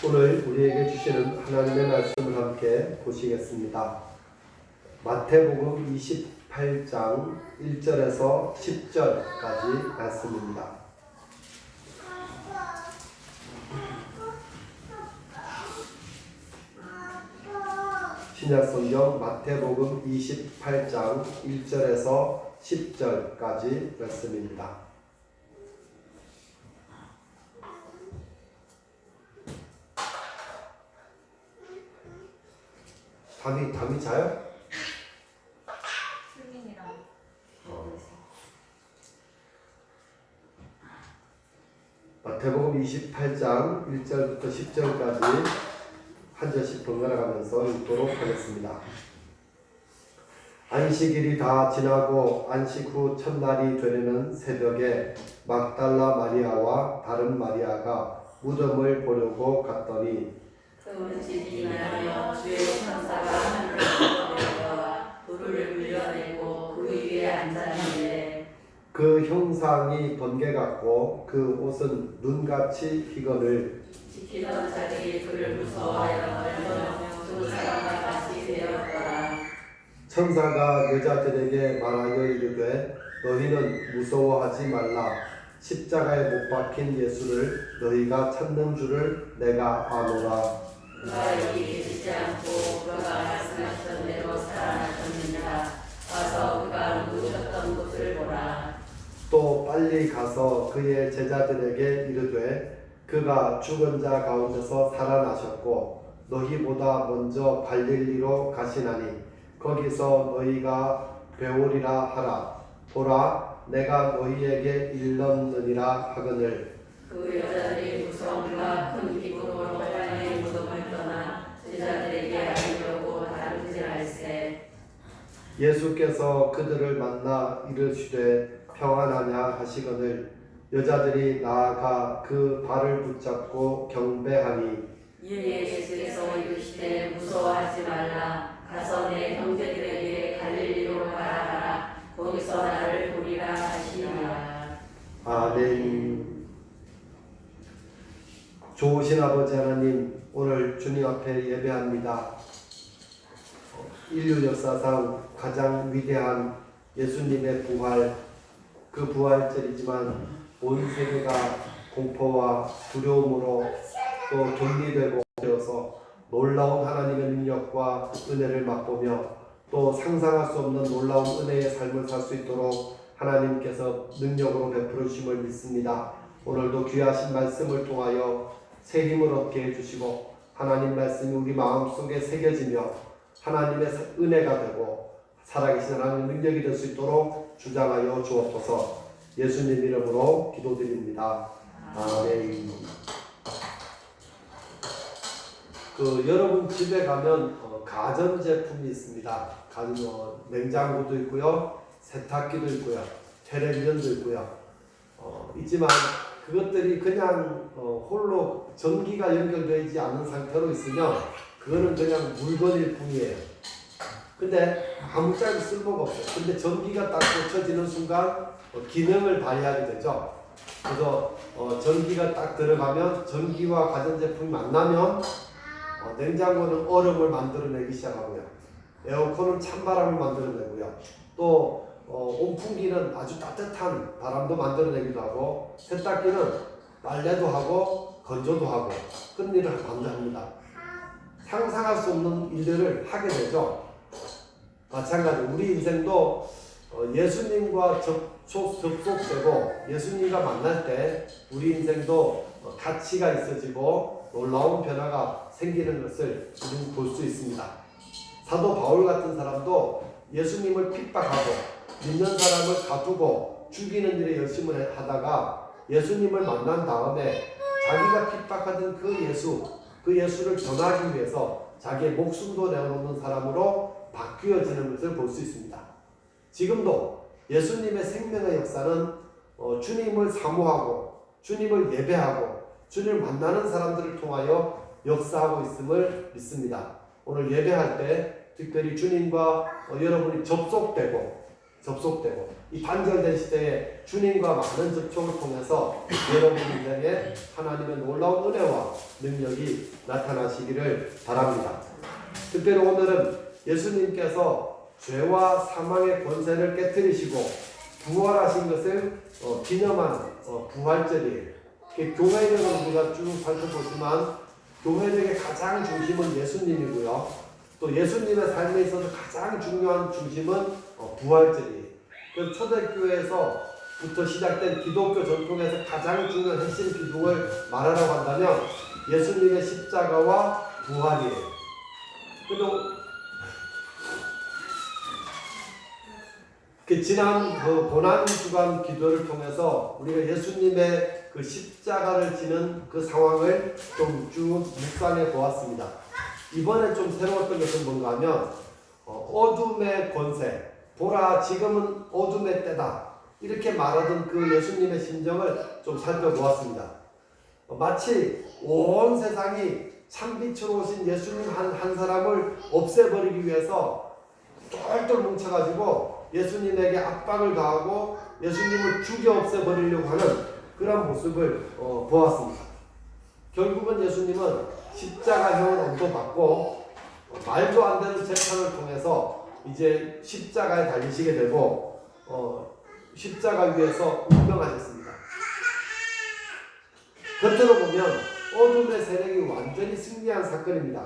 오늘 우리에게 주시는 하나님의 말씀을 함께 보시겠습니다. 마태복음 28장 1절에서 10절까지 말씀입니다. 신약성경 마태복음 28장 1절에서 10절까지 말씀입니다. 담이 자요? 수민이랑 마태복음 28장 1절부터 10절까지 한 절씩 번갈아가면서 읽도록 하겠습니다. 안식일이 다 지나고 안식 후 첫날이 되는 새벽에 막달라 마리아와 다른 마리아가 무덤을 보려고 갔더니 그 집이 일어나며 주의 천사가 하늘로 내려와 돌을 물려내고 그 위에 앉았는데 그 형상이 번개 같고 그 옷은 눈같이 희건을 지키던 자들이 그를 무서워하여 떨며 두 사람과 같이 되었더라. 천사가 여자들에게 말하여 이르되 너희는 무서워하지 말라. 십자가에 못 박힌 예수를 너희가 찾는 줄을 내가 아노라. 그가 여기 계시지 않고 그가 말씀하셨던 대로 살아나셨느니라. 가서 그가 누우셨던 곳을 보라. 또 빨리 가서 그의 제자들에게 이르되 그가 죽은 자 가운데서 살아나셨고 너희보다 먼저 갈릴리로 가시나니 거기서 너희가 배우리라 하라. 보라 내가 너희에게 일렀느니라 하거늘. 그 여자들이 무서움과 큰 기쁨으로 빨리 무덤을 떠나 제자들에게 알리려고 다름질할세. 예수께서 그들을 만나 이르시되 평안하냐 하시거늘 여자들이 나아가 그 발을 붙잡고 경배하니 예수께서 이르시되 무서워하지 말라. 가서 내 형제들에게 갈릴리로 가라 하라. 거기서 나를 보리라 하시니라. 아멘. 좋으신 아버지 하나님, 오늘 주님 앞에 예배합니다. 인류 역사상 가장 위대한 예수님의 부활, 그 부활절이지만 온 세계가 공포와 두려움으로 또 격리되고 되어서 놀라운 하나님의 능력과 은혜를 맛보며 또 상상할 수 없는 놀라운 은혜의 삶을 살 수 있도록 하나님께서 능력으로 베풀어 주심을 믿습니다. 오늘도 귀하신 말씀을 통하여 새 힘을 얻게 해주시고 하나님 말씀이 우리 마음속에 새겨지며 하나님의 은혜가 되고 살아계신 하나님의 능력이 될 수 있도록 주장하여 주옵소서. 예수님 이름으로 기도드립니다. 아멘. 여러분 집에 가면 가전제품이 있습니다. 냉장고도 있고요, 세탁기도 있고요, 텔레비전도 있고요. 있지만 그것들이 그냥 홀로 전기가 연결되지 않은 상태로 있으면 그거는 그냥 물건일 뿐이에요. 근데 아무짝에도 쓸모가 없어요. 근데 전기가 딱 꽂혀지는 순간 기능을 발휘하게 되죠. 그래서 전기가 딱 들어가면 전기와 가전제품이 만나면 냉장고는 얼음을 만들어내기 시작하고요. 에어컨은 찬바람을 만들어내고요. 또 온풍기는 아주 따뜻한 바람도 만들어내기도 하고 세탁기는 빨래도 하고 건조도 하고 그런 일을 합니다. 상상할 수 없는 일들을 하게 되죠. 마찬가지로 우리 인생도 예수님과 접속되고 예수님과 만날 때 우리 인생도 가치가 있어지고 놀라운 변화가 생기는 것을 우리는 볼 수 있습니다. 사도 바울 같은 사람도 예수님을 핍박하고 믿는 사람을 가두고 죽이는 일에 열심히 하다가 예수님을 만난 다음에 자기가 핍박하던 그 예수를 전하기 위해서 자기의 목숨도 내어놓는 사람으로 바뀌어지는 것을 볼 수 있습니다. 지금도 예수님의 생명의 역사는 주님을 사모하고 주님을 예배하고 주님을 만나는 사람들을 통하여 역사하고 있음을 믿습니다. 오늘 예배할 때 특별히 주님과 여러분이 접속되고 접속되고 이 단절된 시대에 주님과 많은 접촉을 통해서 여러분 인생에 하나님의 놀라운 은혜와 능력이 나타나시기를 바랍니다. 특별히 오늘은 예수님께서 죄와 사망의 권세를 깨뜨리시고 부활하신 것을 기념하는 부활절이에요. 교회력을 우리가 쭉 살펴보지만 교회력의 가장 중심은 예수님이고요. 또 예수님의 삶에 있어서 가장 중요한 중심은 부활절이에요. 그 초대교회에서부터 시작된 기독교 전통에서 가장 중요한 핵심 기둥을 말하라고 한다면 예수님의 십자가와 부활이에요. 그리고 지난 그 고난주간 기도를 통해서 우리가 예수님의 그 십자가를 지는 그 상황을 좀 쭉 묵상해 보았습니다. 이번에 좀 새로웠던 것은 뭔가 하면 어둠의 권세, 보라 지금은 어둠의 때다 이렇게 말하던 그 예수님의 심정을 좀 살펴보았습니다. 마치 온 세상이 참빛으로 오신 예수님 한 사람을 없애버리기 위해서 똘똘 뭉쳐가지고 예수님에게 압박을 가하고 예수님을 죽여 없애버리려고 하는 그런 모습을 보았습니다. 결국은 예수님은 십자가형을 언도받고 말도 안 되는 재판을 통해서 이제 십자가에 달리시게 되고 십자가 위에서 운명하셨습니다. 겉으로 보면 어둠의 세력이 완전히 승리한 사건입니다.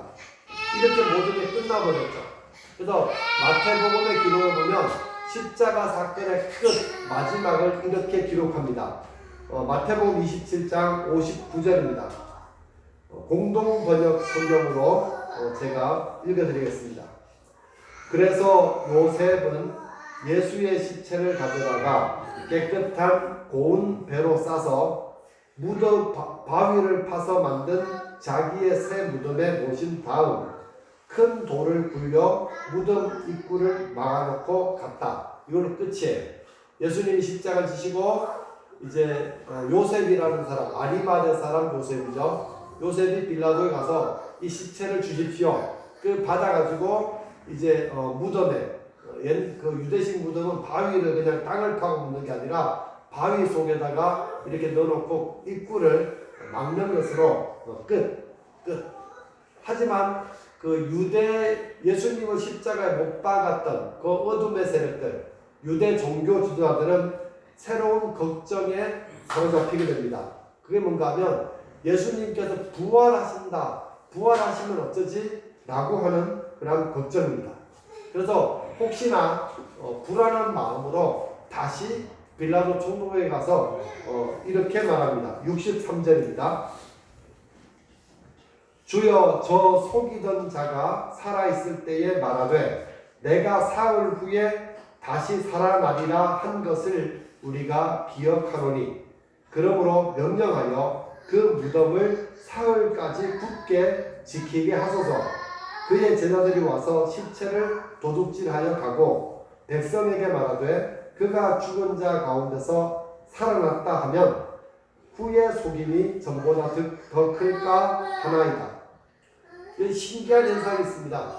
이렇게 모든 게 끝나버렸죠. 그래서 마태복음의 기록을 보면 십자가 사건의 끝 마지막을 이렇게 기록합니다. 마태복음 27장 59절입니다. 공동 번역 성경으로 제가 읽어드리겠습니다. 그래서 요셉은 예수의 시체를 가져다가 깨끗한 고운 배로 싸서 바위를 파서 만든 자기의 새 무덤에 모신 다음 큰 돌을 굴려 무덤 입구를 막아놓고 갔다. 이걸로 끝이에요. 예수님이 십자가를 지시고 이제 요셉이라는 사람, 아리마대 사람 요셉이죠. 요셉이 빌라도에 가서 이 시체를 주십시오. 그 받아가지고 이제 무덤에 그 유대식 무덤은 바위를 그냥 땅을 파고 묻는 게 아니라 바위 속에다가 이렇게 넣어놓고 입구를 막는 것으로 끝. 하지만 그 예수님을 십자가에 못 박았던 그 어둠의 세력들, 유대 종교 지도자들은 새로운 걱정에 사로잡히게 됩니다. 그게 뭔가 하면 예수님께서 부활하신다. 부활하시면 어쩌지? 라고 하는 그런 걱정입니다. 그래서 혹시나 불안한 마음으로 다시 빌라도 총독에게 가서 이렇게 말합니다. 63절입니다. 주여 저 속이던 자가 살아있을 때에 말하되 내가 사흘 후에 다시 살아나리라 한 것을 우리가 기억하노니 그러므로 명령하여 그 무덤을 사흘까지 굳게 지키게 하소서. 그의 제자들이 와서 시체를 도둑질하여 가고 백성에게 말하되 그가 죽은 자 가운데서 살아났다 하면 후의 속임이 전보다 더 클까 하나이다. 신기한 현상이 있습니다.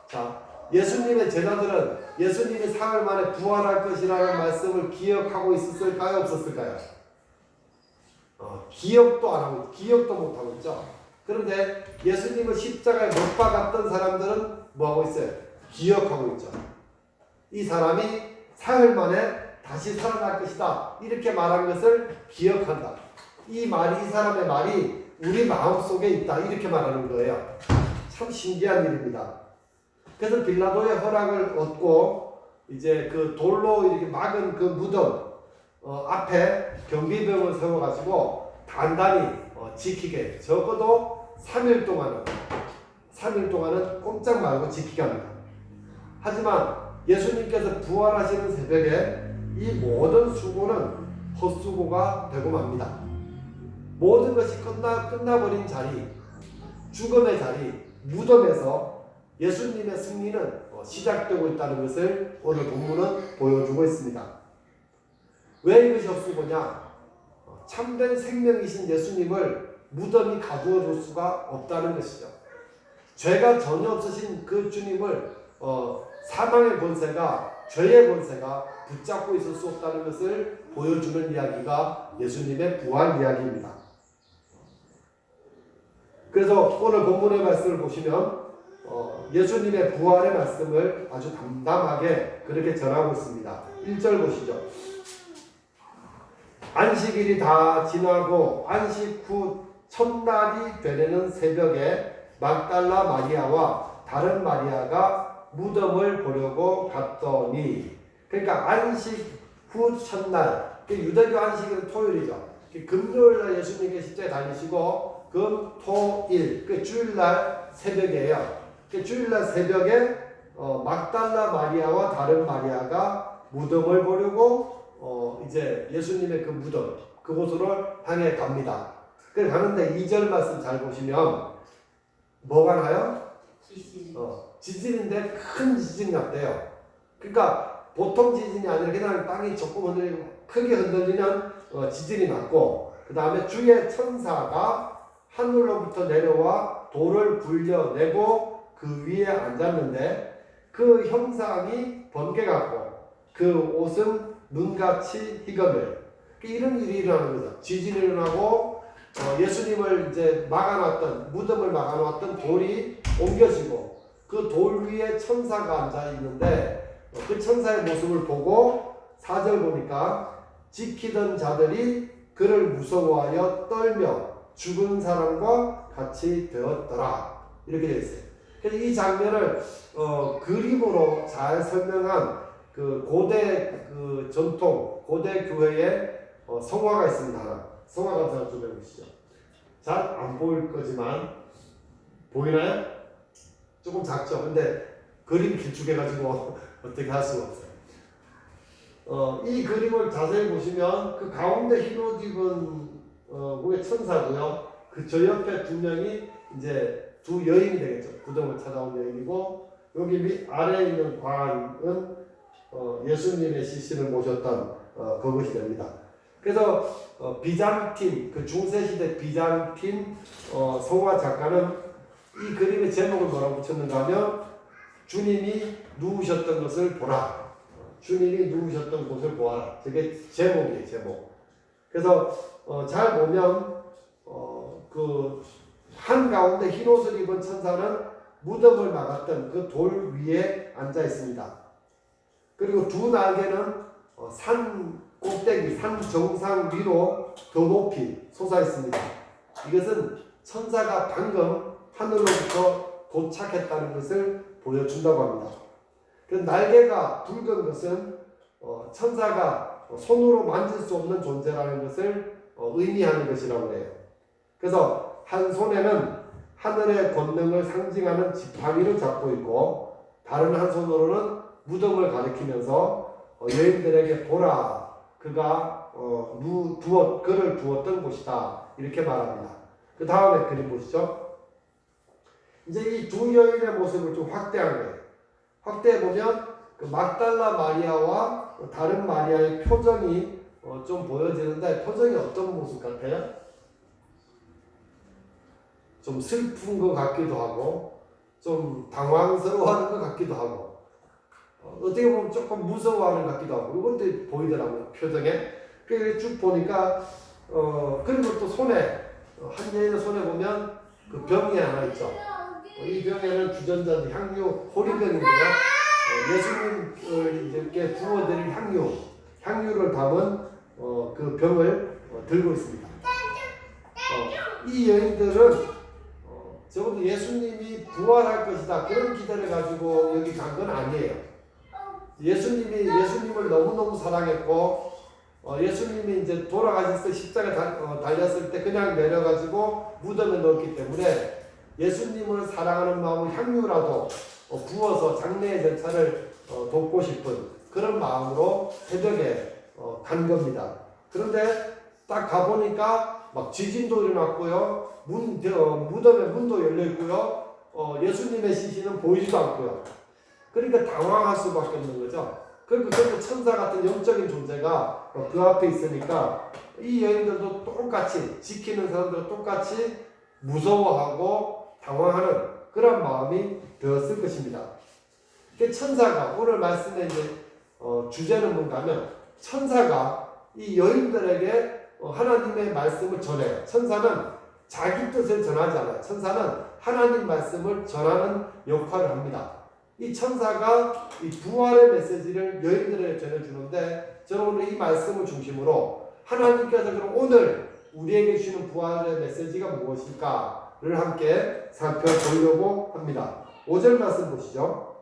자, 예수님의 제자들은 예수님이 사흘 만에 부활할 것이라는 말씀을 기억하고 있었을까요? 없었을까요? 기억도 안 하고, 기억도 못 하고 있죠. 그런데 예수님을 십자가에 못 박았던 사람들은 뭐 하고 있어요? 기억하고 있죠. 이 사람이 사흘 만에 다시 살아날 것이다. 이렇게 말한 것을 기억한다. 이 사람의 말이 우리 마음속에 있다. 이렇게 말하는 거예요. 참 신기한 일입니다. 그래서 빌라도의 허락을 얻고 이제 그 돌로 이렇게 막은 그 무덤 앞에 경비병을 세워가지고 단단히 지키게, 적어도 3일 동안은 꼼짝 말고 지키게 합니다. 하지만 예수님께서 부활하시는 새벽에 이 모든 수고는 헛수고가 되고 맙니다. 모든 것이 끝나버린 자리, 죽음의 자리, 무덤에서 예수님의 승리는 시작되고 있다는 것을 오늘 본문은 보여주고 있습니다. 왜 이것이 헛수고냐? 참된 생명이신 예수님을 무덤이 가두어 줄 수가 없다는 것이죠. 죄가 전혀 없으신 그 주님을 사망의 권세가 죄의 권세가 붙잡고 있을 수 없다는 것을 보여주는 이야기가 예수님의 부활 이야기입니다. 그래서 오늘 본문의 말씀을 보시면 예수님의 부활의 말씀을 아주 담담하게 그렇게 전하고 있습니다. 1절 보시죠. 안식일이 다 지나고 안식 후 첫날이 되려는 새벽에 막달라 마리아와 다른 마리아가 무덤을 보려고 갔더니, 그러니까 안식 후 첫날, 유대교 안식일은 토요일이죠. 금요일날 예수님께 십자가에 달리시고 금, 토, 일, 주일날 새벽이에요. 주일날 새벽에 막달라 마리아와 다른 마리아가 무덤을 보려고 이제 예수님의 그 무덤 그곳으로 향해 갑니다. 그래 가는데 2절 말씀 잘 보시면 뭐가 나요? 지진인데 큰 지진이 났대요. 그러니까 보통 지진이 아니라 그냥 땅이 조금 흔들리고 크게 흔들리는 지진이 났고, 그 다음에 주의 천사가 하늘로부터 내려와 돌을 굴려내고 그 위에 앉았는데 그 형상이 번개같고 그 옷은 눈같이 희거늘. 이런 일이 일어나는 거죠. 지진이 일어나고 예수님을 이제 막아놨던 무덤을 막아놨던 돌이 옮겨지고 그 돌 위에 천사가 앉아 있는데 그 천사의 모습을 보고 4절 보니까 지키던 자들이 그를 무서워하여 떨며 죽은 사람과 같이 되었더라. 이렇게 되어 있어요. 그래서 이 장면을 그림으로 잘 설명한 그 고대 그 전통 고대 교회의 성화가 있습니다. 하나. 성화 감상을 좀 해보시죠. 잘 안 보일 거지만 보이나요? 조금 작죠. 근데 그림 길쭉해가지고 어떻게 할 수가 없어요. 이 그림을 자세히 보시면 그 가운데 흰 옷 입은 그게 천사고요. 그 저 옆에 두 명이 이제 두 여인이 되겠죠. 무덤을 찾아온 여인이고, 여기 아래에 있는 관은 예수님의 시신을 모셨던 그것이 됩니다. 그래서 비잔틴, 그 중세시대 비잔틴 성화 작가는 이 그림의 제목을 뭐라고 붙였는가 하면 주님이 누우셨던 것을 보라. 주님이 누우셨던 곳을 보아라. 저게 제목이에요, 제목. 그래서 잘 보면 그 한가운데 흰옷을 입은 천사는 무덤을 막았던 그 돌 위에 앉아 있습니다. 그리고 두 날개는 산 꼭대기, 산 정상 위로 더 높이 솟아 있습니다. 이것은 천사가 방금 하늘로부터 도착했다는 것을 보여준다고 합니다. 그 날개가 붉은 것은 천사가 손으로 만질 수 없는 존재라는 것을 의미하는 것이라고 해요. 그래서 한 손에는 하늘의 권능을 상징하는 지팡이를 잡고 있고, 다른 한 손으로는 무덤을 가리키면서 여인들에게 보라, 그가 그를 두었던 곳이다, 이렇게 말합니다. 그 다음에 그림 보시죠. 이제 이 두 여인의 모습을 좀 확대한 거예요. 확대해 보면 그 막달라 마리아와 다른 마리아의 표정이 좀 보여지는데, 표정이 어떤 모습 같아요? 좀 슬픈 것 같기도 하고, 좀 당황스러워하는 것 같기도 하고, 어떻게 보면 조금 무서워하는 것 같기도 하고, 이것도 보이더라고요, 표정에. 그래서 쭉 보니까, 그리고 또 손에, 한 여인의 손에 보면 그 병이 하나 있죠. 이 병에는 주전자 향유, 호리병인데요. 예수님께 부어드릴 향유를 담은 그 병을 들고 있습니다. 이 여인들은 적어도 예수님이 부활할 것이다, 그런 기대를 가지고 여기 간 건 아니에요. 예수님을 너무너무 사랑했고, 예수님이 이제 돌아가셨을 때 십자가에 달렸을 때 그냥 내려가지고 무덤에 넣었기 때문에 예수님을 사랑하는 마음은 향유라도 부어서 장례의 절차를 돕고 싶은 그런 마음으로 새벽에 간 겁니다. 그런데 딱 가보니까 막 지진도 일어났고요, 무덤의 문도 열려있고요, 예수님의 시신은 보이지도 않고요. 그러니까 당황할 수밖에 없는 거죠. 그리고 천사 같은 영적인 존재가 그 앞에 있으니까 이 여인들도 똑같이, 지키는 사람들도 똑같이 무서워하고 당황하는 그런 마음이 되었을 것입니다. 천사가 오늘 말씀에 이제 주제는 뭔가 하면 천사가 이 여인들에게 하나님의 말씀을 전해요. 천사는 자기 뜻을 전하지 않아요. 천사는 하나님 말씀을 전하는 역할을 합니다. 이 천사가 이 부활의 메시지를 여인들에게 전해주는데 저는 오늘 이 말씀을 중심으로 하나님께서 그럼 오늘 우리에게 주시는 부활의 메시지가 무엇일까를 함께 살펴보려고 합니다. 5절 말씀 보시죠.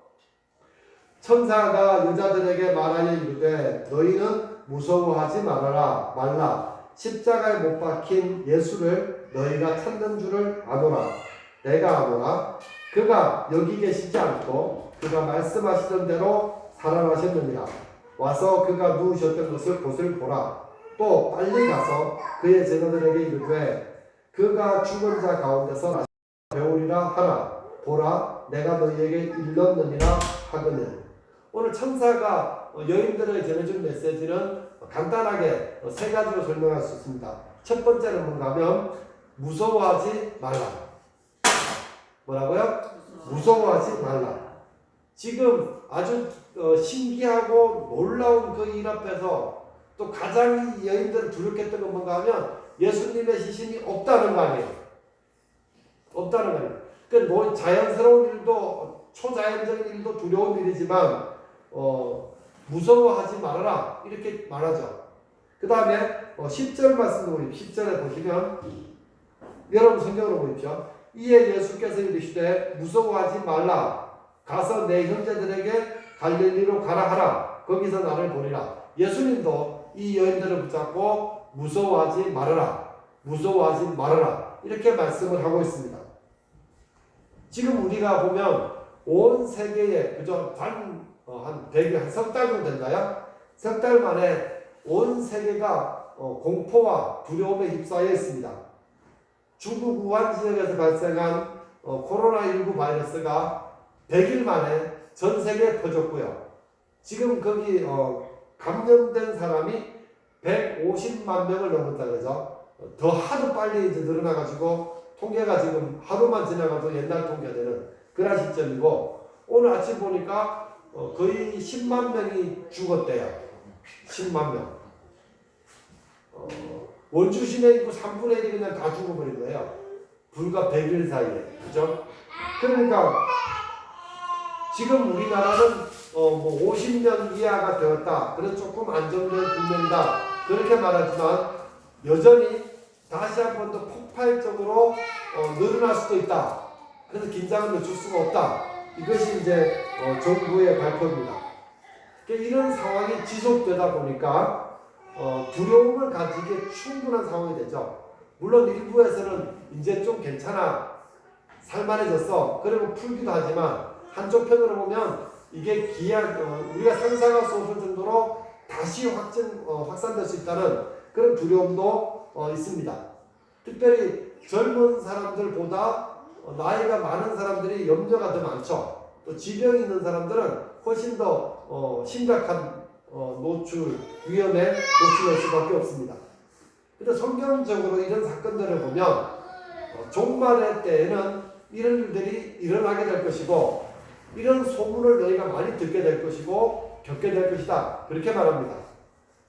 천사가 여자들에게 말하여 이르되 너희는 무서워하지 말라. 십자가에 못 박힌 예수를 너희가 찾는 줄을 아노라. 내가 아노라. 그가 여기 계시지 않고 그가 말씀하시던 대로 살아나셨느니라. 와서 그가 누우셨던 것을 보라. 또 빨리 가서 그의 제자들에게 이르되 그가 죽은 자 가운데서 배우리라 하라. 보라 내가 너희에게 일렀느니라 하거늘. 오늘 천사가 여인들에게 전해준 메시지는 간단하게 세 가지로 설명할 수 있습니다. 첫 번째는 뭔가 하면 무서워하지 말라. 뭐라고요? 무서워하지 말라. 지금 아주 신기하고 놀라운 그 일 앞에서 또 가장 여인들을 두렵겠던 건 뭔가 하면 예수님의 시신이 없다는 거 아니에요. 없다는 거 아니에요. 그러니까 뭐 자연스러운 일도 초자연적인 일도 두려운 일이지만 무서워하지 말아라 이렇게 말하죠. 그 다음에 10절 말씀도 보십시오. 10절에 보시면 여러분 성경으로 보십시오. 이에 예수께서 이르시되 무서워하지 말라. 가서 내 형제들에게 갈릴리로 가라 하라. 거기서 나를 보리라. 예수님도 이 여인들을 붙잡고 무서워하지 말아라. 무서워하지 말아라. 이렇게 말씀을 하고 있습니다. 지금 우리가 보면 온 세계에 그저 한 100석 달 정도 됐나요? 석 달 만에 온 세계가 공포와 두려움에 휩싸여 있습니다. 중국 우한 지역에서 발생한 코로나19 바이러스가 100일 만에 전 세계에 퍼졌고요. 지금 거기 감염된 사람이 150만 명을 넘었다 그러죠. 더 하도 빨리 이제 늘어나가지고 통계가 지금 하루만 지나가도 옛날 통계되는 그런 시점이고 오늘 아침 보니까 거의 10만 명이 죽었대요. 10만 명. 원주 시내 인구 3분의 1이 그냥 다 죽어버린 거예요. 불과 100일 사이에. 그죠? 그러니까 지금 우리나라는 뭐 50년 이하가 되었다. 그래서 조금 안정된 국면이다. 그렇게 말하지만 여전히 다시 한 번 더 폭발적으로 늘어날 수도 있다. 그래서 긴장을 늦출 수가 없다. 이것이 이제 정부의 발표입니다. 그러니까 이런 상황이 지속되다 보니까 두려움을 가지기에 충분한 상황이 되죠. 물론 일부에서는 이제 좀 괜찮아, 살만해졌어, 그리고 풀기도 하지만 한쪽 편으로 보면 이게 우리가 상상할 수 없을 정도로 다시 확산될 수 있다는 그런 두려움도 있습니다. 특별히 젊은 사람들보다 나이가 많은 사람들이 염려가 더 많죠. 또 지병이 있는 사람들은 훨씬 더 심각한 위험에 노출될 수밖에 없습니다. 그런데 성경적으로 이런 사건들을 보면 종말의 때에는 이런 일들이 일어나게 될 것이고 이런 소문을 너희가 많이 듣게 될 것이고 겪게 될 것이다. 그렇게 말합니다.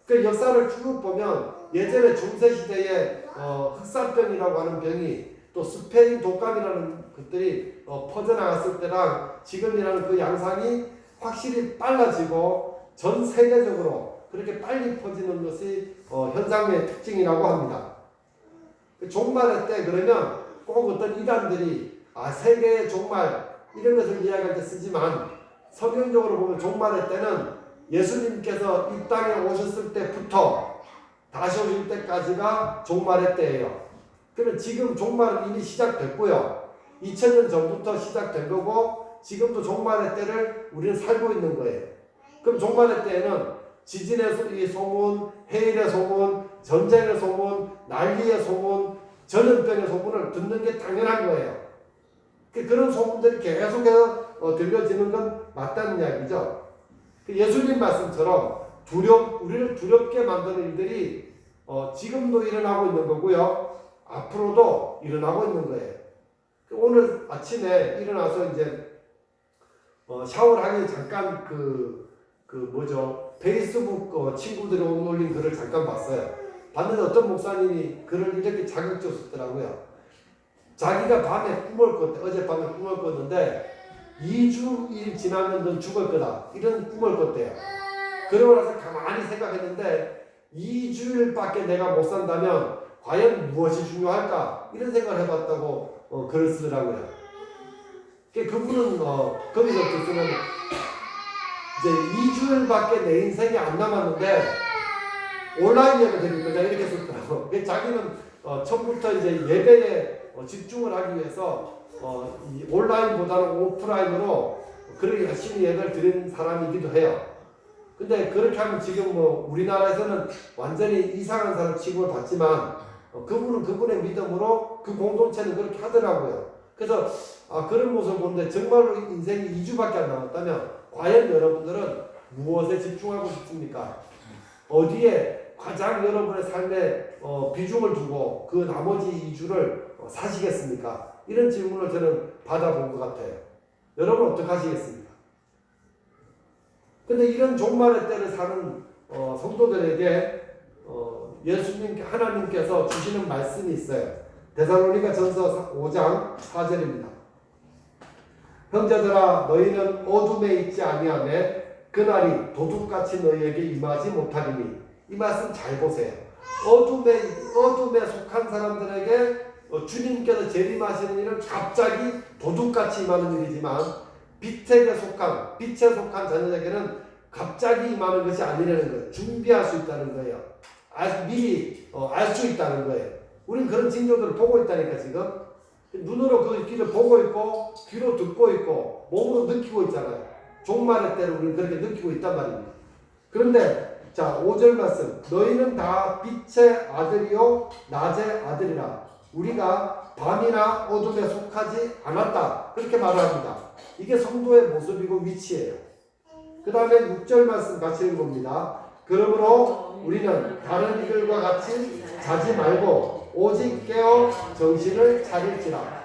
그 역사를 쭉 보면 예전에 중세시대에 흑사병이라고 하는 병이 또 스페인 독감이라는 것들이 퍼져나갔을 때랑 지금이라는 그 양상이 확실히 빨라지고 전 세계적으로 그렇게 빨리 퍼지는 것이 현상의 특징이라고 합니다. 종말의 때 그러면 꼭 어떤 이단들이 세계의 종말 이런 것을 이야기할 때 쓰지만 성경적으로 보면 종말의 때는 예수님께서 이 땅에 오셨을 때부터 다시 오실 때까지가 종말의 때예요. 그러면 지금 종말은 이미 시작됐고요. 2000년 전부터 시작된 거고 지금도 종말의 때를 우리는 살고 있는 거예요. 그럼 종말의 때에는 지진의 소문, 해일의 소문, 전쟁의 소문, 난리의 소문, 전염병의 소문을 듣는 게 당연한 거예요. 그런 소문들이 계속해서 들려지는 건 맞다는 이야기죠. 예수님 말씀처럼 우리를 두렵게 만드는 일들이 지금도 일어나고 있는 거고요. 앞으로도 일어나고 있는 거예요. 오늘 아침에 일어나서 이제 샤워를 하기 잠깐 뭐죠? 페이스북 친구들이 올린 글을 잠깐 봤어요. 봤는데 어떤 목사님이 글을 이렇게 자극적으로 썼더라고요. 자기가 밤에 꿈을 꿨대. 어젯밤에 꿈을 꿨는데 2주일 지나면 넌 죽을 거다. 이런 꿈을 꿨대요. 그러고 나서 가만히 생각했는데 2주일밖에 내가 못 산다면 과연 무엇이 중요할까? 이런 생각을 해봤다고 글을 쓰더라고요. 그분은 거기서 쓰면 이제 2주일밖에 내 인생이 안 남았는데 온라인 예배 드릴 거다 이렇게 썼더라고. 자기는 처음부터 이제 예배에 집중을 하기 위해서 이 온라인보다는 오프라인으로 그렇게 열심히 예배를 드리는 사람이기도 해요. 근데 그렇게 하면 지금 우리나라에서는 완전히 이상한 사람 취급을 받지만 그분은 그분의 믿음으로 그 공동체는 그렇게 하더라고요. 그래서 그런 모습을 보는데 정말로 인생이 2주밖에 안 남았다면 과연 여러분들은 무엇에 집중하고 싶습니까? 어디에 가장 여러분의 삶에 비중을 두고 그 나머지 2주를 사시겠습니까? 이런 질문을 저는 받아본 것 같아요. 여러분 어떻게 하시겠습니까? 근데 이런 종말의 때를 사는 성도들에게 예수님 하나님께서 주시는 말씀이 있어요. 데살로니가전서 5장 4절입니다. 형제들아 너희는 어둠에 있지 아니하매 그날이 도둑같이 너희에게 임하지 못하리니. 이 말씀 잘 보세요. 어둠에 속한 사람들에게 주님께서 재림하시는 일은 갑자기 도둑같이 임하는 일이지만 빛에 속한 자녀에게는 갑자기 임하는 것이 아니라는 거예요. 준비할 수 있다는 거예요. 미리 알 수 있다는 거예요. 우리는 그런 징조들을 보고 있다니까 지금. 눈으로 그 길을 보고 있고 귀로 듣고 있고 몸으로 느끼고 있잖아요. 종말의 때를 우리는 그렇게 느끼고 있단 말입니다. 그런데 자 5절 말씀 너희는 다 빛의 아들이요 낮의 아들이라. 우리가 밤이나 어둠에 속하지 않았다. 그렇게 말합니다. 이게 성도의 모습이고 위치예요. 그 다음에 6절 말씀 같이 읽어봅니다. 그러므로 우리는 다른 이들과 같이 자지 말고 오직 깨어 정신을 차릴지라.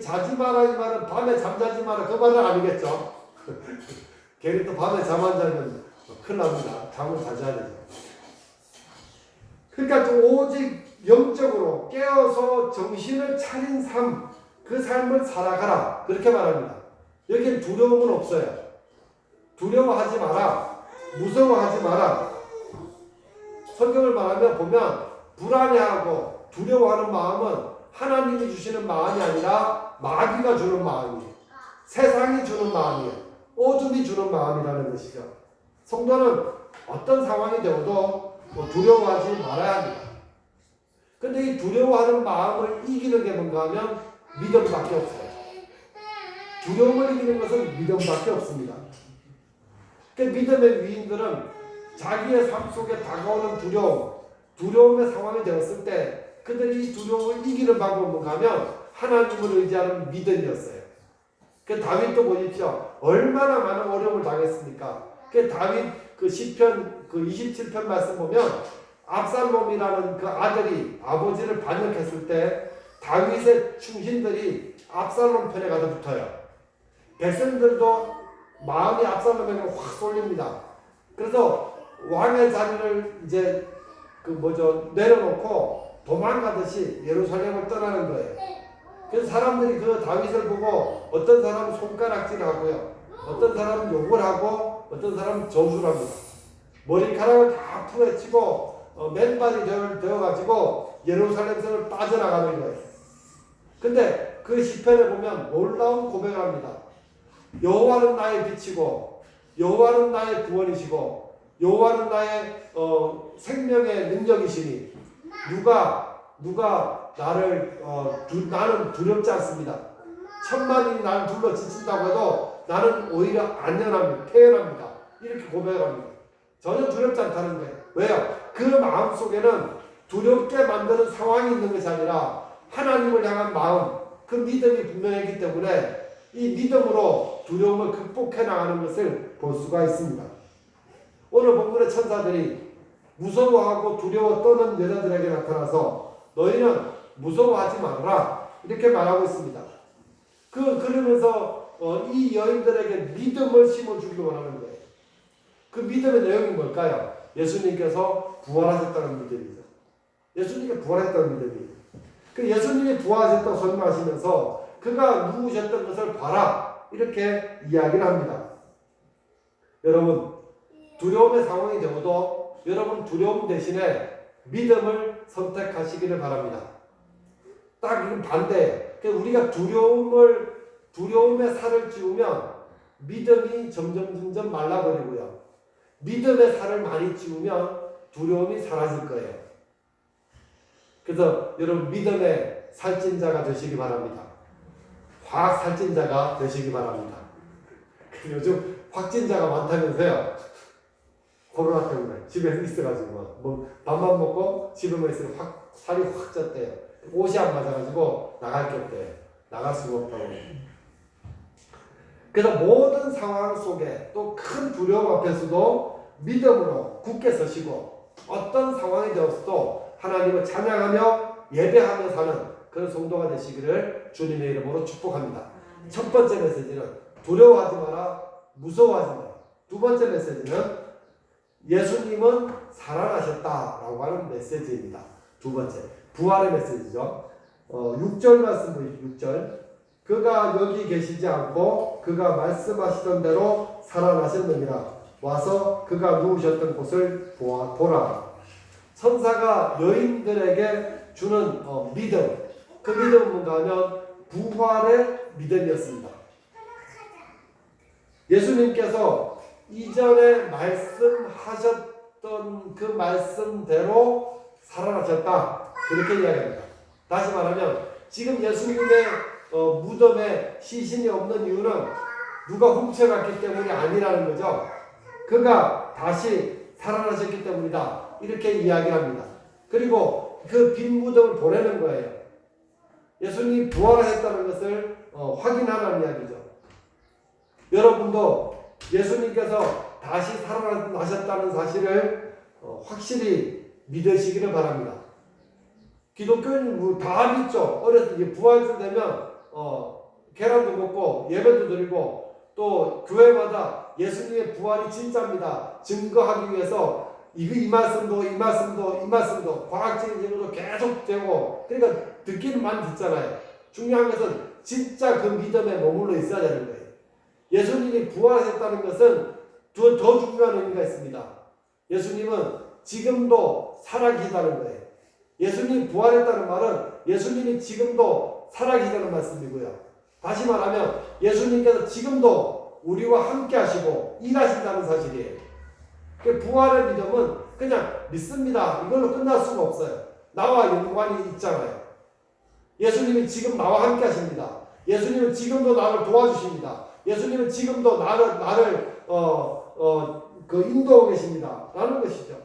자지 마라 이 말은 밤에 잠자지 마라 그 말은 아니겠죠. 괜히 또 밤에 잠 안 자면 큰일 납니다. 잠을 자야 되죠. 그러니까 오직 영적으로 깨어서 정신을 차린 삶, 그 삶을 살아가라 그렇게 말합니다. 여기엔 두려움은 없어요. 두려워하지 마라. 무서워하지 마라. 성경을 말하면 보면 불안해하고 두려워하는 마음은 하나님이 주시는 마음이 아니라 마귀가 주는 마음이에요. 세상이 주는 마음이에요. 어둠이 주는 마음이라는 것이죠. 성도는 어떤 상황이 되어도 두려워하지 말아야 합니다. 근데 이 두려워하는 마음을 이기는 게 뭔가 하면 믿음밖에 없어요. 두려움을 이기는 것은 믿음밖에 없습니다. 그 믿음의 위인들은 자기의 삶 속에 다가오는 두려움의 상황이 되었을 때 그들이 두려움을 이기는 방법은 뭔가 하면 하나님을 의지하는 믿음이었어요. 그 다윗도 보십시오. 얼마나 많은 어려움을 당했습니까? 그 다윗 그 시편 그 27편 말씀 보면 압살롬이라는 그 아들이 아버지를 반역했을 때 다윗의 충신들이 압살롬 편에 가서 붙어요. 백성들도 마음이 압살롬에게 확 쏠립니다. 그래서 왕의 자리를 이제 내려놓고 도망가듯이 예루살렘을 떠나는 거예요. 그래서 사람들이 그 다윗을 보고 어떤 사람은 손가락질 하고요. 어떤 사람은 욕을 하고 어떤 사람은 저주를 합니다. 머리카락을 다 풀어치고 맨발이 되어가지고 예루살렘성을 빠져나가는 거예요. 근데 그 시편에 보면 놀라운 고백을 합니다. 여호와는 나의 빛이고 여호와는 나의 구원이시고 여호와는 나의 생명의 능력이시니 누가 나는 두렵지 않습니다. 천만이 나를 둘러 지친다고 해도 나는 오히려 안전합니다. 태연합니다. 이렇게 고백을 합니다. 전혀 두렵지 않다는 거예요. 왜요? 그 마음 속에는 두렵게 만드는 상황이 있는 것이 아니라 하나님을 향한 마음, 그 믿음이 분명했기 때문에 이 믿음으로 두려움을 극복해 나가는 것을 볼 수가 있습니다. 오늘 본문의 천사들이 무서워하고 두려워 떠는 여자들에게 나타나서 너희는 무서워하지 말아라 이렇게 말하고 있습니다. 그러면서 이 여인들에게 믿음을 심어주기 원하는 거예요. 그 믿음의 내용이 뭘까요? 예수님께서 부활하셨다는 믿음이죠. 예수님이 부활했다는 믿음이에요. 그 예수님이 부활하셨다고 설명하시면서 그가 누우셨던 것을 봐라 이렇게 이야기를 합니다. 여러분 두려움의 상황이 되어도 여러분 두려움 대신에 믿음을 선택하시기를 바랍니다. 딱 이건 반대예요. 우리가 두려움의 살을 찌우면 믿음이 점점 말라버리고요. 믿음의 살을 많이 찌우면 두려움이 사라질 거예요. 그래서 여러분 믿음의 살찐 자가 되시기 바랍니다. 확 살찐 자가 되시기 바랍니다. 요즘 확진자가 많다면서요. 코로나 때문에 집에 있어가지고 뭐 밥만 먹고 집에만 있으면 살이 확 쪘대요. 옷이 안 맞아가지고 나갈 게 없대요. 나갈 수가 없다고. 그래서 모든 상황 속에 또 큰 두려움 앞에서도 믿음으로 굳게 서시고 어떤 상황이 되었어도 하나님을 찬양하며 예배하며 사는 그런 성도가 되시기를 주님의 이름으로 축복합니다. 첫 번째 메시지는 두려워하지 마라, 무서워하지 마라. 두 번째 메시지는 예수님은 살아나셨다라고 하는 메시지입니다. 두 번째 부활의 메시지죠. 6절 말씀 보십시오. 6절 그가 여기 계시지 않고 그가 말씀하시던 대로 살아나셨느니라. 와서 그가 누우셨던 곳을 보라. 천사가 여인들에게 주는 믿음, 그 믿음은 뭔가 하면 부활의 믿음이었습니다. 예수님께서 이전에 말씀하셨던 그 말씀대로 살아나셨다. 그렇게 이야기합니다. 다시 말하면 지금 예수님의 무덤에 시신이 없는 이유는 누가 훔쳐갔기 때문이 아니라는 거죠. 그가 다시 살아나셨기 때문이다. 이렇게 이야기합니다. 그리고 그 빈 무덤을 보내는 거예요. 예수님이 부활하셨다는 것을 확인하라는 이야기죠. 여러분도 예수님께서 다시 살아나셨다는 사실을 확실히 믿으시기를 바랍니다. 기독교인은 다 믿죠. 어렸을 때 부활절 되면 계란도 먹고 예배도 드리고 또 교회마다 예수님의 부활이 진짜입니다. 증거하기 위해서 이 말씀도 과학적인 예보도 계속 되고 그러니까 듣기는 많이 듣잖아요. 중요한 것은 진짜 그 믿음에 머물러 있어야 되는 거예요. 예수님이 부활하셨다는 것은 더 중요한 의미가 있습니다. 예수님은 지금도 살아계시다는 거예요. 예수님이 부활했다는 말은 예수님이 지금도 살아계시다는 말씀이고요. 다시 말하면 예수님께서 지금도 우리와 함께 하시고 일하신다는 사실이에요. 부활의 믿음은 그냥 믿습니다. 이걸로 끝날 수가 없어요. 나와 연관이 있잖아요. 예수님이 지금 나와 함께 하십니다. 예수님은 지금도 나를 도와주십니다. 예수님은 지금도 나를 인도하고 계십니다. 라는 것이죠.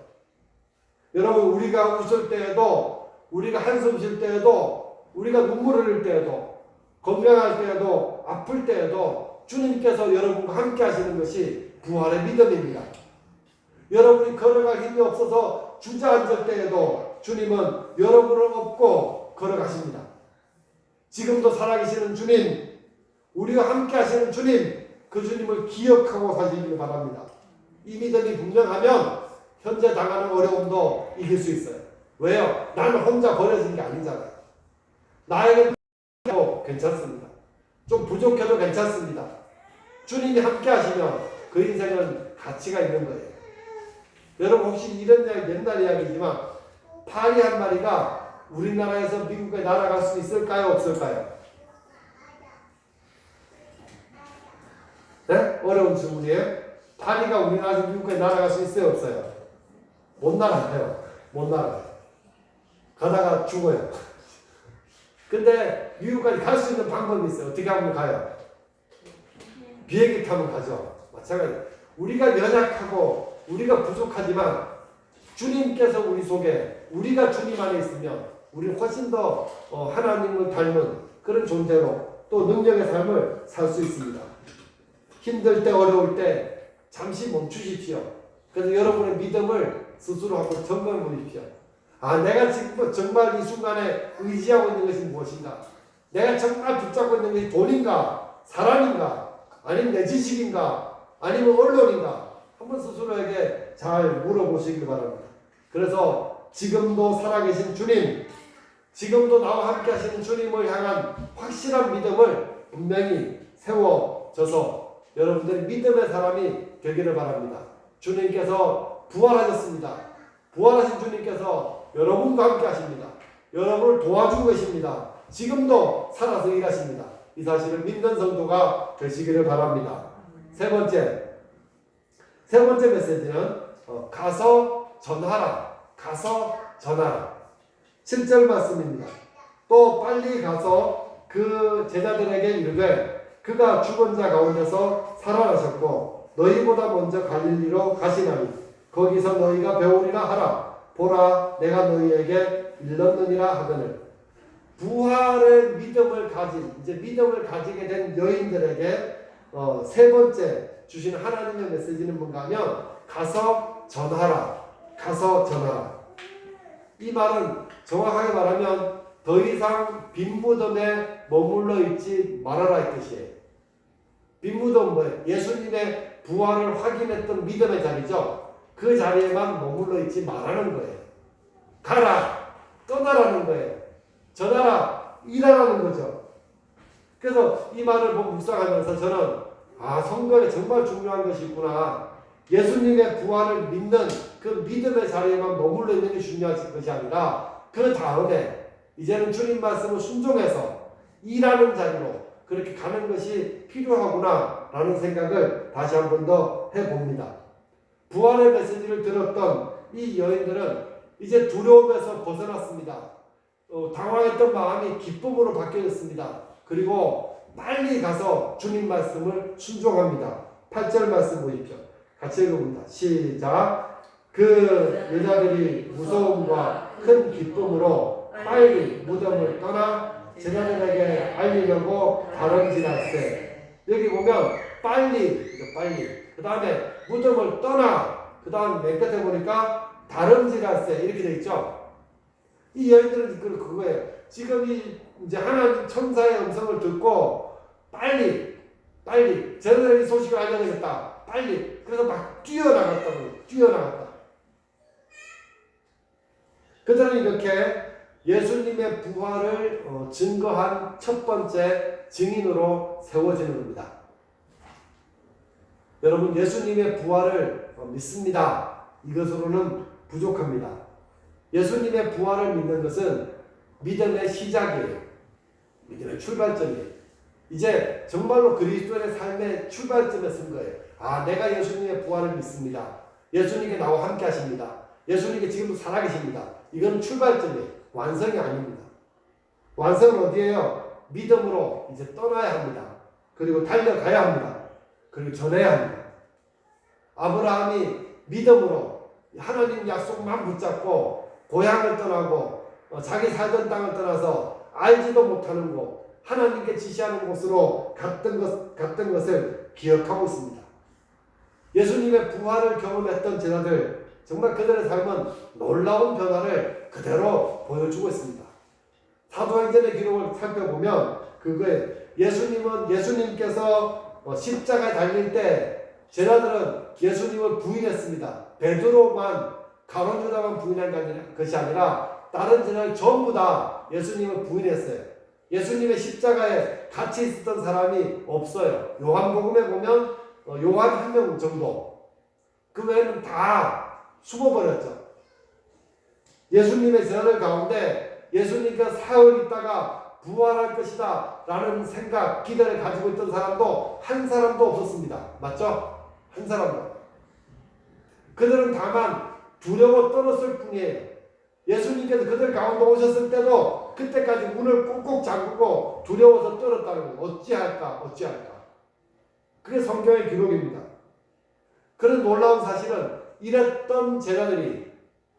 여러분 우리가 웃을 때에도 우리가 한숨 쉴 때에도 우리가 눈물을 흘릴 때에도 건강할 때에도 아플 때에도 주님께서 여러분과 함께 하시는 것이 부활의 믿음입니다. 여러분이 걸어갈 힘이 없어서 주저앉을 때에도 주님은 여러분을 업고 걸어가십니다. 지금도 살아계시는 주님, 우리와 함께 하시는 주님, 그 주님을 기억하고 사시길 바랍니다. 이 믿음이 분명하면 현재 당하는 어려움도 이길 수 있어요. 왜요? 나는 혼자 버려진 게 아니잖아요. 나에게 괜찮습니다. 좀 부족해도 괜찮습니다. 주님이 함께 하시면 그 인생은 가치가 있는 거예요. 여러분 혹시 이런 이야기 옛날 이야기지만 파리 한 마리가 우리나라에서 미국에 날아갈 수 있을까요? 없을까요? 네? 어려운 질문이에요. 파리가 우리나라에서 미국에 날아갈 수 있어요? 없어요? 못 날아가요. 못 날아가요. 가다가 죽어요. 근데 미국까지 갈 수 있는 방법이 있어요. 어떻게 하면 가요? 비행기 타면 가죠. 마찬가지. 우리가 연약하고 우리가 부족하지만 주님께서 우리 속에 우리가 주님 안에 있으면 우리는 훨씬 더 하나님을 닮은 그런 존재로 또 능력의 삶을 살 수 있습니다. 힘들 때 어려울 때 잠시 멈추십시오. 그래서 여러분의 믿음을 스스로 한번 점검해 보십시오. 내가 지금 정말 이 순간에 의지하고 있는 것이 무엇인가? 내가 정말 붙잡고 있는 것이 돈인가? 사람인가? 아니면 내 지식인가? 아니면 언론인가? 한번 스스로에게 잘 물어보시길 바랍니다. 그래서 지금도 살아계신 주님, 지금도 나와 함께 하시는 주님을 향한 확실한 믿음을 분명히 세워져서 여러분들이 믿음의 사람이 되기를 바랍니다. 주님께서 부활하셨습니다. 부활하신 주님께서 여러분과 함께 하십니다. 여러분을 도와주고 계십니다. 지금도 살아서 일하십니다. 이 사실을 믿는 성도가 되시기를 바랍니다. 세 번째 메시지는 가서 전하라. 가서 전하라. 7절 말씀입니다. 또 빨리 가서 그 제자들에게 이르되 그가 죽은 자 가운데서 살아나셨고 너희보다 먼저 갈릴리로 가시나니 거기서 너희가 배우리라 하라. 보라 내가 너희에게 일렀느니라 하거늘. 부활의 믿음을 가진, 이제 믿음을 가지게 된 여인들에게 세 번째 주신 하나님의 메시지는 뭔가 하면 가서 전하라. 가서 전하라. 이 말은 정확하게 말하면 더 이상 빈 무덤에 머물러 있지 말아라 이 뜻이에요. 빈 무덤 뭐예요? 예수님의 부활을 확인했던 믿음의 자리죠. 그 자리에만 머물러 있지 말라는 거예요. 가라, 떠나라는 거예요. 전하라, 일하라는 거죠. 그래서 이 말을 묵상하면서 저는 성경에 정말 중요한 것이 있구나. 예수님의 부활을 믿는 그 믿음의 자리에만 머물러 있는 게 중요한 것이 아니라 그 다음에 이제는 주님 말씀을 순종해서 일하는 자리로 그렇게 가는 것이 필요하구나 라는 생각을 다시 한 번 더 해봅니다. 부활의 메시지를 들었던 이 여인들은 이제 두려움에서 벗어났습니다. 당황했던 마음이 기쁨으로 바뀌어졌습니다. 그리고 빨리 가서 주님 말씀을 순종합니다. 8절 말씀 보십시오. 같이 읽어봅니다. 시작. 그 여자들이 무서움과 큰 기쁨으로 빨리 무덤을 떠나 제자들에게 알리려고 다름질할세. 여기 보면 빨리 그 다음에 무덤을 떠나 그 다음 맨 끝에 보니까 다름질할세 이렇게 되어 있죠. 이 여인들은 그거예요. 지금 이제 하나님 천사의 음성을 듣고 빨리 제자들에게 소식을 알려야겠다. 빨리. 그래서 막 뛰어나갔다. 그들은 이렇게 예수님의 부활을 증거한 첫 번째 증인으로 세워지는 겁니다. 여러분, 예수님의 부활을 믿습니다. 이것으로는 부족합니다. 예수님의 부활을 믿는 것은 믿음의 시작이에요. 믿음의 출발점이에요. 이제 정말로 그리스도의 삶의 출발점에 쓴 거예요. 내가 예수님의 부활을 믿습니다. 예수님께 나와 함께 하십니다. 예수님께 지금도 살아계십니다. 이건 출발점이에요. 완성이 아닙니다. 완성은 어디에요? 믿음으로 이제 떠나야 합니다. 그리고 달려가야 합니다. 그리고 전해야 합니다. 아브라함이 믿음으로 하나님 약속만 붙잡고 고향을 떠나고 자기 살던 땅을 떠나서 알지도 못하는 곳, 하나님께 지시하는 곳으로 갔던 것을 기억하고 있습니다. 예수님의 부활을 경험했던 제자들, 정말 그들의 삶은 놀라운 변화를 그대로 보여주고 있습니다. 사도행전의 기록을 살펴보면 그거에 예수님께서 십자가에 달릴 때 제자들은 예수님을 부인했습니다. 베드로만 가룟 유다만 부인한 것이 아니라 다른 제자들 전부 다 예수님을 부인했어요. 예수님의 십자가에 같이 있었던 사람이 없어요. 요한복음에 보면 요한 한 명 정도. 그 외에는 다 숨어버렸죠. 예수님의 제자들 가운데 예수님께서 사흘 있다가 부활할 것이다 라는 생각, 기대를 가지고 있던 사람도 한 사람도 없었습니다. 맞죠? 한 사람도. 그들은 다만 두려워 떨었을 뿐이에요. 예수님께서 그들 가운데 오셨을 때도 그때까지 문을 꼭꼭 잠그고 두려워서 떨었다는 거예요. 어찌할까? 그게 성경의 기록입니다. 그런 놀라운 사실은 이랬던 제자들이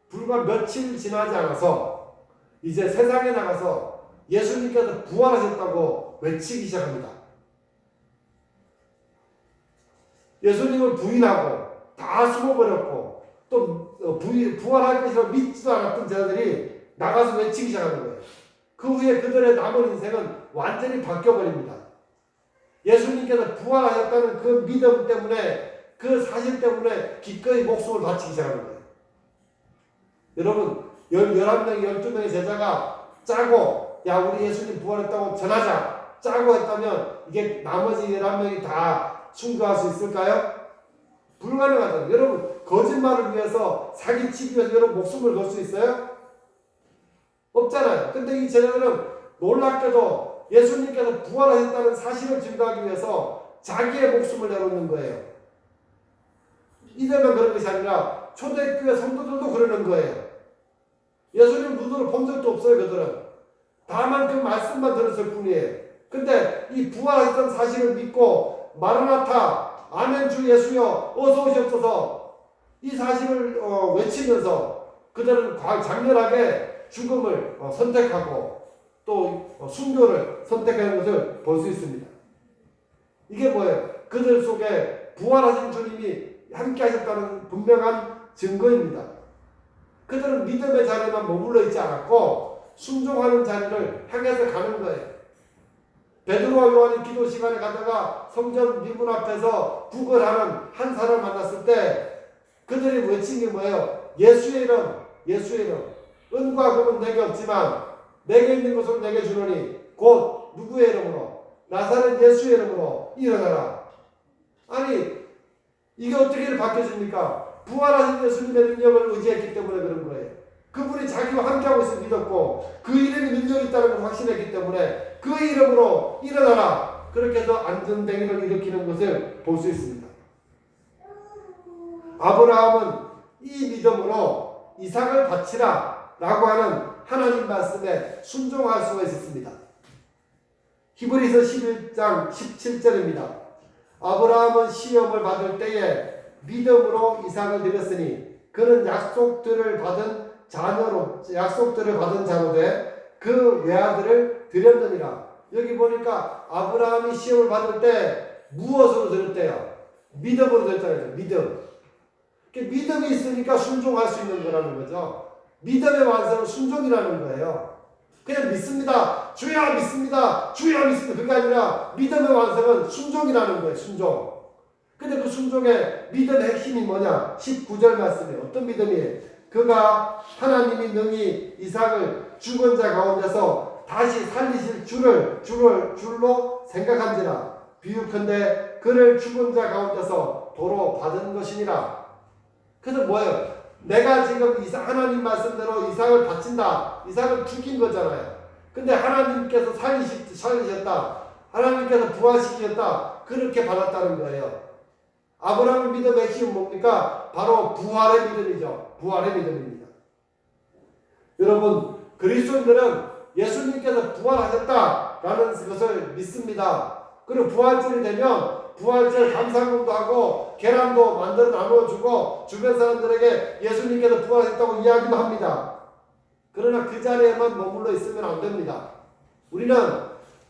불과 며칠 지나지 않아서 이제 세상에 나가서 예수님께서 부활하셨다고 외치기 시작합니다. 예수님을 부인하고 다 숨어버렸고 또 부활할 것이라고 믿지도 않았던 제자들이 나가서 외치기 시작하는 거예요. 그 후에 그들의 남은 인생은 완전히 바뀌어버립니다. 예수님께서 부활하셨다는 그 믿음 때문에 그 사실 때문에 기꺼이 목숨을 바치기 시작하는 거예요. 여러분 11명이 12명의 제자가 짜고 야 우리 예수님 부활했다고 전하자 짜고 했다면 이게 나머지 11명이 다 순교할 수 있을까요? 불가능하잖아요. 여러분 거짓말을 위해서 사기치기 위해서 여러분 목숨을 걸 수 있어요? 없잖아요. 근데 이 제자들은 놀랍게도 예수님께서 부활하셨다는 사실을 증거하기 위해서 자기의 목숨을 내놓는 거예요. 이들만 그런 것이 아니라 초대교회 성도들도 그러는 거예요. 예수님 눈으로 본 적도 없어요. 그들은 다만 그 말씀만 들었을 뿐이에요. 근데 이 부활하셨다는 사실을 믿고 마라나타 아멘 주 예수여 어서 오시옵소서 이 사실을 외치면서 그들은 장렬하게 죽음을 선택하고 또 순교를 선택하는 것을 볼 수 있습니다. 이게 뭐예요? 그들 속에 부활하신 주님이 함께 하셨다는 분명한 증거입니다. 그들은 믿음의 자리에만 머물러 있지 않았고 순종하는 자리를 향해서 가는 거예요. 베드로와 요한이 기도 시간에 가다가 성전 미문 앞에서 구걸하는 한 사람을 만났을 때 그들이 외친 게 뭐예요? 예수의 이름, 예수의 이름. 은과 금은 내게 없지만 내게 있는 것을 내게 주노니 곧 누구의 이름으로? 나사렛 예수의 이름으로 일어나라. 아니 이게 어떻게 바뀌어집니까? 부활하신 예수님의 능력을 의지했기 때문에 그런 거예요. 그분이 자기와 함께하고 있음을 믿었고 그 이름이 능력이 있다는 걸 확신했기 때문에 그 이름으로 일어나라. 그렇게 해서 안전뱅이를 일으키는 것을 볼 수 있습니다. 아브라함은 이 믿음으로 이삭을 바치라 라고 하는 하나님 말씀에 순종할 수가 있었습니다. 히브리서 11장 17절입니다. 아브라함은 시험을 받을 때에 믿음으로 이삭을 드렸으니 그는 약속들을 받은 자로 돼 그 외아들을 드렸느니라. 여기 보니까 아브라함이 시험을 받을 때 무엇으로 드렸대요? 믿음으로 드렸잖아요. 믿음. 믿음이 있으니까 순종할 수 있는 거라는 거죠. 믿음의 완성은 순종이라는 거예요. 그냥 믿습니다. 주여 믿습니다. 주여 믿습니다. 그게 아니라 믿음의 완성은 순종이라는 거예요. 순종. 근데 그 순종의 믿음의 핵심이 뭐냐? 19절 말씀이에요. 어떤 믿음이에요? 그가 하나님이 능히 이삭을 죽은 자 가운데서 다시 살리실 줄로 생각한지라. 비유컨대 그를 죽은 자 가운데서 도로 받은 것이니라. 그래서 뭐예요? 내가 지금 하나님 말씀대로 이삭을 바친다. 이삭을 죽인 거잖아요. 근데 하나님께서 살리셨다. 하나님께서 부활시키셨다. 그렇게 받았다는 거예요. 아브라함의 믿음의 핵심은 뭡니까? 바로 부활의 믿음이죠. 부활의 믿음입니다. 여러분, 그리스도인들은 예수님께서 부활하셨다라는 것을 믿습니다. 그리고 부활절이 되면 부활절 감사금도 하고 계란도 만들어 나누어주고 주변 사람들에게 예수님께서 부활했다고 이야기도 합니다. 그러나 그 자리에만 머물러 있으면 안 됩니다. 우리는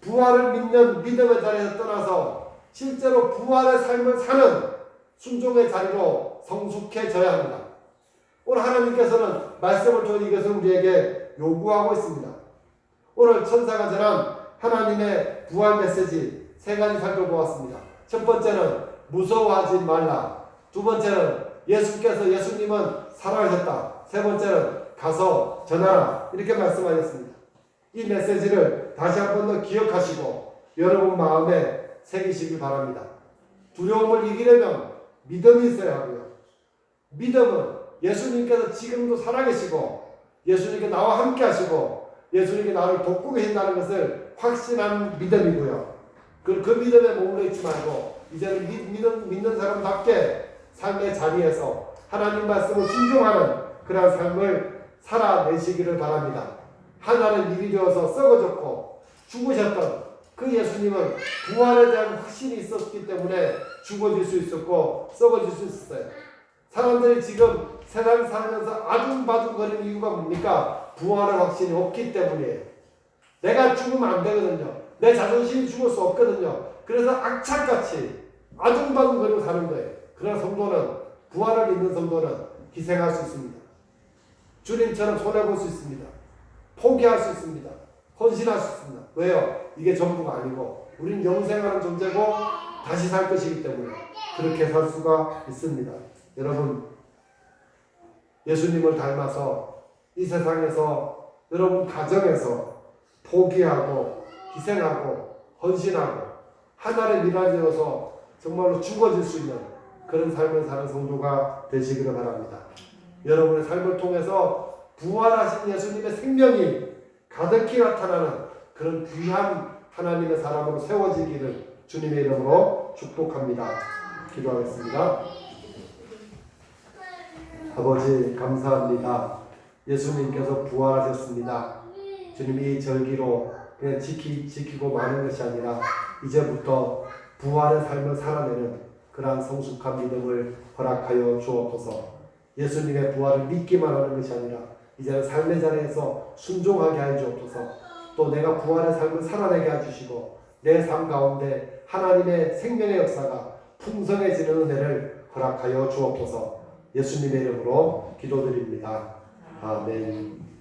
부활을 믿는 믿음의 자리에서 떠나서 실제로 부활의 삶을 사는 순종의 자리로 성숙해져야 합니다. 오늘 하나님께서는 말씀을 통해 이것을 우리에게 요구하고 있습니다. 오늘 천사가 전한 하나님의 부활 메시지 3가지 살펴보았습니다. 첫 번째는 무서워하지 말라. 두 번째는 예수님은 살아계셨다. 세 번째는 가서 전하라. 이렇게 말씀하셨습니다. 이 메시지를 다시 한 번 더 기억하시고 여러분 마음에 새기시기 바랍니다. 두려움을 이기려면 믿음이 있어야 하고요. 믿음은 예수님께서 지금도 살아계시고 예수님께 나와 함께 하시고 예수님께 나를 돕고 계신다는 것을 확신하는 믿음이고요. 그 믿음에 머물러 있지 말고 이제는 믿는 사람답게 삶의 자리에서 하나님 말씀을 순종하는 그러한 삶을 살아내시기를 바랍니다. 하나는 일이 되어서 썩어졌고 죽으셨던 그 예수님은 부활에 대한 확신이 있었기 때문에 죽어질 수 있었고 썩어질 수 있었어요. 사람들이 지금 세상 살면서 아둥바둥거리는 이유가 뭡니까? 부활의 확신이 없기 때문이에요. 내가 죽으면 안 되거든요. 내 자존심이 죽을 수 없거든요. 그래서 악착같이 아둥바둥거리고 사는 거예요. 그러나 성도는 부활을 믿는 성도는 희생할 수 있습니다. 주님처럼 손해볼 수 있습니다. 포기할 수 있습니다. 헌신할 수 있습니다. 왜요? 이게 전부가 아니고 우리는 영생하는 존재고 다시 살 것이기 때문에 그렇게 살 수가 있습니다. 여러분, 예수님을 닮아서 이 세상에서 여러분 가정에서 포기하고 희생하고 헌신하고 하나를 밀어내어서 정말로 죽어질 수 있는 그런 삶을 사는 성도가 되시기를 바랍니다. 여러분의 삶을 통해서 부활하신 예수님의 생명이 가득히 나타나는 그런 귀한 하나님의 사람으로 세워지기를 주님의 이름으로 축복합니다. 기도하겠습니다. 아버지 감사합니다. 예수님께서 부활하셨습니다. 주님이 절기로 그냥 지키고 마는 것이 아니라 이제부터 부활의 삶을 살아내는 그러한 성숙한 믿음을 허락하여 주옵소서. 예수님의 부활을 믿기만 하는 것이 아니라 이제는 삶의 자리에서 순종하게 하여 주옵소서. 또 내가 부활의 삶을 살아내게 해주시고 내 삶 가운데 하나님의 생명의 역사가 풍성해지는 은혜를 허락하여 주옵소서. 예수님의 이름으로 기도드립니다. 아멘.